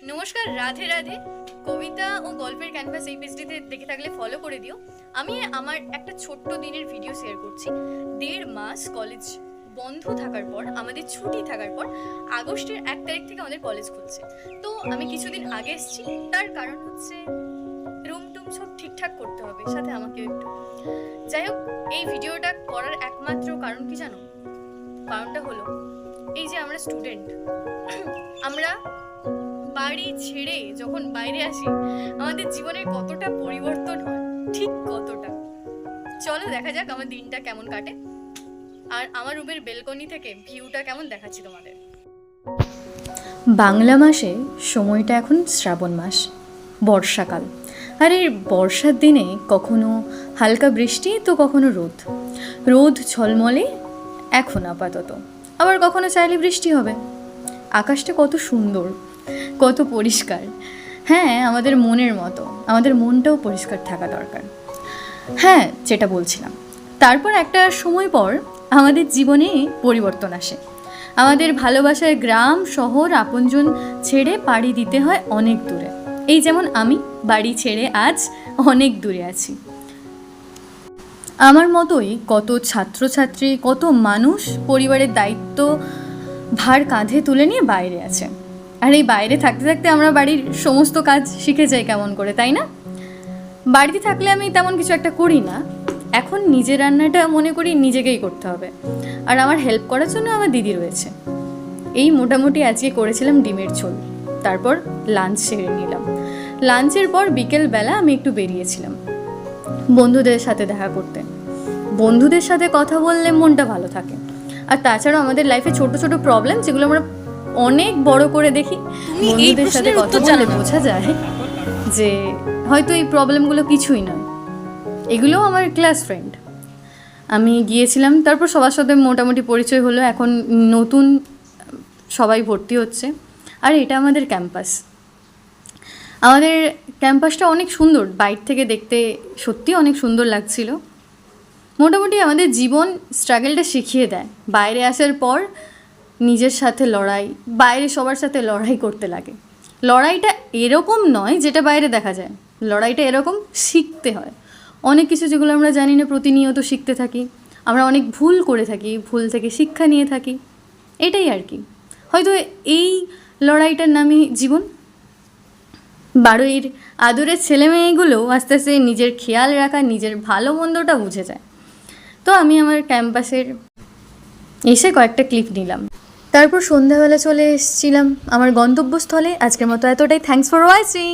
নমস্কার, রাধে রাধে। কবিতা ও গল্পের ক্যানভাস এই পেজটিতে দেখে থাকলে ফলো করে দিও। আমি আমার একটা ছোট্ট দিনের ভিডিও শেয়ার করছি। 1.5 মাস কলেজ বন্ধ থাকার পর, আমাদের ছুটি থাকার পর আগস্টের 1 তারিখ থেকে আমাদের কলেজ খুলছে। তো আমি কিছুদিন আগে এসেছি, তার কারণ হচ্ছে রুম টুম সব ঠিকঠাক করতে হবে, সাথে আমাকে একটু। যাই হোক, এই ভিডিওটা করার একমাত্র কারণ কি জানো? কারণটা হলো এই যে আমরা স্টুডেন্ট, আমরা বাড়ি ছেড়ে যখন বাইরে আসি আমাদের জীবনের কতটা পরিবর্তন হয়, ঠিক কতটা। চলো দেখা যাক আমার দিনটা কেমন কাটে, আর আমার রুমের বেলকনি থেকে ভিউটা কেমন দেখাচ্ছি তোমাদের। বাংলা মাসে সময়টা এখন শ্রাবণ মাস, বর্ষাকাল। আর এই বর্ষার দিনে কখনো হালকা বৃষ্টি তো কখনো রোদ রোদ ঝলমলে এখন আপাতত, আবার কখনো চাইলে বৃষ্টি হবে। আকাশটা কত সুন্দর, কত পরিষ্কার। হ্যাঁ, আমাদের মনের মতো আমাদের মনটাও পরিষ্কার থাকা দরকার। হ্যাঁ, যেটা বলছিলাম, তারপর একটা সময় পর আমাদের জীবনে পরিবর্তন আসে। আমাদের ভালোবাসার গ্রাম শহর আপনজন ছেড়ে পাড়ি দিতে হয় অনেক দূরে। এই যেমন আমি বাড়ি ছেড়ে আজ অনেক দূরে আছি। আমার মতোই কত ছাত্রছাত্রী, কত মানুষ পরিবারের দায়িত্ব ভার কাঁধে তুলে নিয়ে বাইরে আছে। আর এই বাইরে থাকতে থাকতে আমরা বাড়ির সমস্ত কাজ শিখে যাই কেমন করে, তাই না? বাড়িতে থাকলে আমি তেমন কিছু একটা করি না। এখন নিজের রান্নাটা মনে করি নিজেকেই করতে হবে, আর আমার হেল্প করার জন্য আমার দিদি রয়েছে। এই মোটামুটি আজকে করেছিলাম ডিমের ঝোল, তারপর লাঞ্চ সেরে নিলাম। লাঞ্চের পর বিকেলবেলা আমি একটু বেরিয়েছিলাম বন্ধুদের সাথে দেখা করতে। বন্ধুদের সাথে কথা বললে মনটা ভালো থাকে। আর তাছাড়াও আমাদের লাইফে ছোট ছোট প্রবলেম যেগুলো আমরা অনেক বড় করে দেখি, বন্ধুদের সাথে কথা বললে বোঝা যায় যে হয়তো এই প্রবলেমগুলো কিছুই নয়। এগুলোও আমার ক্লাস ফ্রেন্ড। আমি গিয়েছিলাম, তারপর সবার সাথে মোটামুটি পরিচয় হলো। এখন নতুন সবাই ভর্তি হচ্ছে, আর এটা আমাদের ক্যাম্পাস। আমাদের ক্যাম্পাসটা অনেক সুন্দর, বাইরে থেকে দেখতে সত্যি অনেক সুন্দর লাগছিল। মোটামুটি আমাদের জীবন স্ট্রাগলটা শিখিয়ে দেয়। বাইরে আসার পর নিজের সাথে লড়াই, বাইরে সবার সাথে লড়াই করতে লাগে। লড়াইটা এরকম নয় যেটা বাইরে দেখা যায়, লড়াইটা এরকম শিখতে হয় অনেক কিছু, যেগুলো আমরা জানি না প্রতিনিয়ত শিখতে থাকি। আমরা অনেক ভুল করে থাকি, ভুল থেকে শিক্ষা নিয়ে থাকি, এটাই আর কি। হয়তো এই লড়াইটার নামই জীবন। বাড়ির আদরের ছেলেমেয়েগুলো আস্তে আস্তে নিজের খেয়াল রাখা, নিজের ভালো মন্দটা বুঝে যায়। তো আমি আমার ক্যাম্পাসের এসে কয়েকটা ক্লিপ নিলাম, তারপর সন্ধ্যাবেলা চলে এসেছিলাম আমার গন্তব্যস্থলে। আজকের মতো এতটাই। Thanks for watching.